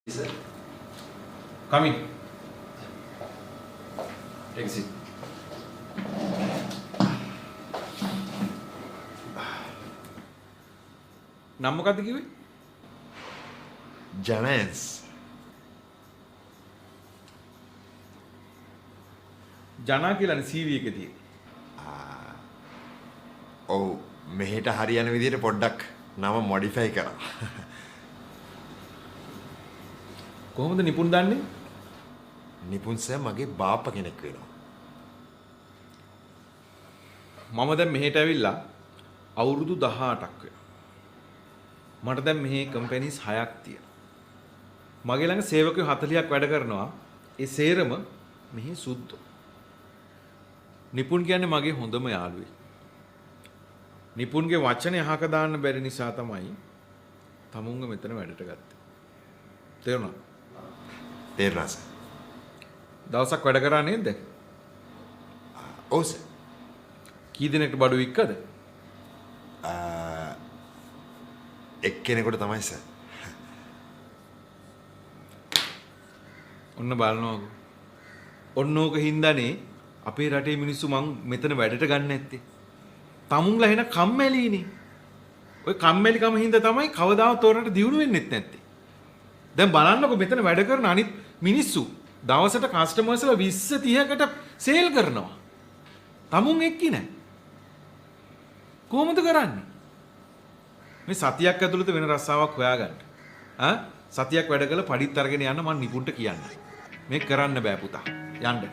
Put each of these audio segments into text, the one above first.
Sir, Come in. take a seat. නම් මොකද්ද කිව්වේ? ජනස් ජනා කියලානේ CV එකේ තියෙන්නේ. ඔව් මෙහෙට හරියන විදිහට පොඩ්ඩක් නම මොඩිෆයි කරා. කොහොමද නිපුන් දන්නේ? නිපුන් සර් මගේ බාප්පා කෙනෙක් වෙනවා. මම දැන් මෙහෙට ඇවිල්ලා අවුරුදු 18ක් වෙනවා. මට දැන් මෙහි කම්පැනිස් 6ක් තියෙනවා. මගේ ළඟ සේවකයෝ 40ක් වැඩ කරනවා. ඒ සේරම මෙහි සුද්ධෝ. නිපුන් කියන්නේ මගේ හොඳම යාළුවෙක්. නිපුන්ගේ වචනේ අහක දාන්න බැරි නිසා තමයි තමුන්ව මෙතන වැඩට ගත්තේ. තේරුණා? තේරුණා සර්. දවසක් වැඩ කරා නේද? ඔව් සර්. කී දිනකට බඩු වික්කද? එක්කෙනෙකුට තමයි සර්. ඔන්න බලනවාකෝ. ඔන්න ඕක හින්දානේ අපේ රටේ මිනිස්සු මං මෙතන වැඩට ගන්න නැත්තේ. තමුන්ලා එන කම්මැලිනේ. ඔය කම්මැලිකම හින්දා තමයි කවදාවත් තෝරන්නට දියුණු වෙන්නෙත් නැත්තේ. දැන් බලන්නකෝ මෙතන වැඩ කරන අනිත් මිනිස්සු දවසට කස්ටමර්ස්ලා 20 30කට සේල් කරනවා. තමුන් එක්කි නැහැ. කොහොමද කරන්නේ? මේ සතියක් ඇතුළත වෙන රස්සාවක් හොයාගන්න. සතියක් වැඩ කළ පඩිත් අරගෙන යන්න මම නිපුන්ට කියන්න. මේක කරන්න බෑ පුතා. යන්න.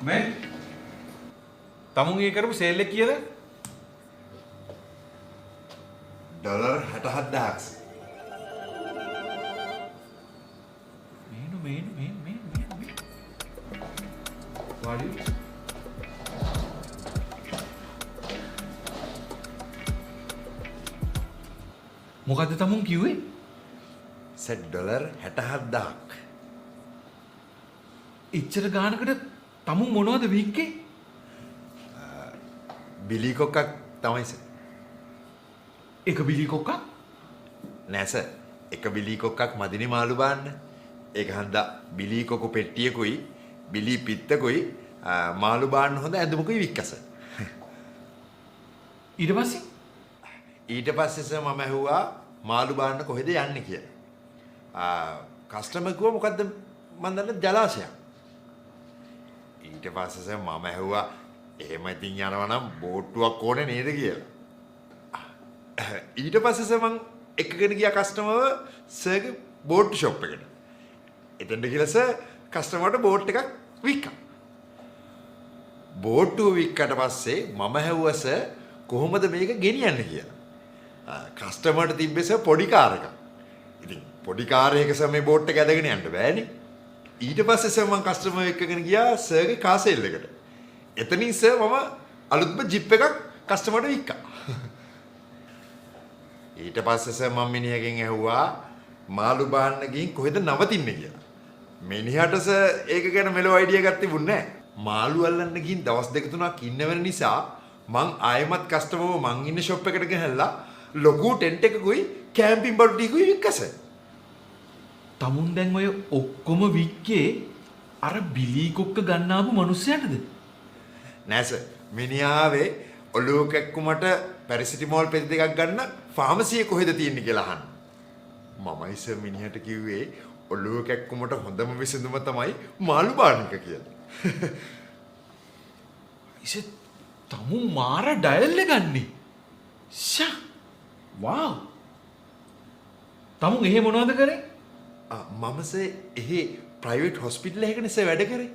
මේ තමුන්ගේ කරපු සේල් එක කීයද? Dollar 67000ක් sir. මේනු වාඩි මොකද්ද තමුන් කිව්වේ? Sir dollar 67000ක්. ඉච්චර ගානකට තමුන් මොනවද වික්කේ? බිලි කොක්කක් තමයි සර්. එක බිලි කොක්කක්? නෑ සර්. එක බිලි කොක්කක් මදිනේ මාළු බාන්න. ඒක හන්දා බිලි කොකු පෙට්ටියකුයි බිලි පිත්තකුයි මාළු බාන්න හොඳ ඇඳුමකුයි වික්කස. ඊට පස්සේ ඊට පස්සේ සර් මම ඇහුවා මාළු බාන්න කොහෙද යන්නේ කියලා. කස්ටමර් කිව්වා මොකද්ද මන් දන්නේ ජලාශයක්. ඊට පස්සේ සර් මම ඇහුවා එහෙම ඉතින් යනවා නම් බෝට්ටුවක් ඕනේ නේද කියලා. ඊට පස්සේ සර් මං එකගෙන ගියා කස්ටමර්ව සර්ගේ බෝට්ටු ෂොප් එකට. එතෙන්ට ගිහලා සර් කස්ටමර්ට බෝට් එකක් වික්කා. බෝට්ටුව වික්කට පස්සේ මම ඇහුවා සර් කොහොමද මේක ගෙනියන්නේ කියලා. කස්ටමර්ට තිබ්බේ සර් පොඩි කාර් එකක්. ඉතින් පොඩි කාර් එකක සර් මේ බෝට් එක ඇදගෙන යන්න බෑනේ. ඊට පස්සේ සර් මං කස්ටමර් එක්කගෙන ගියා සර්ගේ කාර් සේල් එකට. එතනින් සර් මම අලුත්ම ජිප් එකක් කස්ටමර්ට වික්කා. ඊට පස්සේ සර් මම මිනිහගෙන් ඇහුවා මාළු බාන්න ගිහින් කොහෙද නවතින්නේ කියලා. මිනිහට සර් ඒක ගැන මෙලෝ අයිඩියා එකක් තිබුණේ නැහැ. මාළු අල්ලන්න ගිහින් දවස් දෙක තුනක් ඉන්න වෙන නිසා මං ආයෙමත් කස්ටමර්ව මං ඉන්න ෂොප් එකට ගෙනල්ලා ලොකු ටෙන්ට් එකකුයි කැම්පින් බඩු ටිකකුයි වික්කස. තමුන් දැන් ඔය ඔක්කොම වික්කේ අර බිලි කොක්ක ගන්න ආපු මිනිස්සයාටද? නෑ සර්. මිනිහාවේ ඔලුව කැක්කුමට පැරසිටිමෝල් පෙති දෙකක් ගන්න ෆාමසිය කොහෙද තියෙන්නේ කියලා අහන්න. මමයි සර් මිනිහට කිව්වේ ඔලුව කැක්කුමට හොඳම විසඳුම තමයි මාළු බාන එක කියලා. ඉතින් තමුන් මාර ඩයල් එක ගන්නේ. ෂා. වව්. තමුන් එහෙ මොනවද කරේ? මම සර් එහි ප්‍රයිවට් හොස්පිටල් එකකනේ සර් වැඩ කරේ.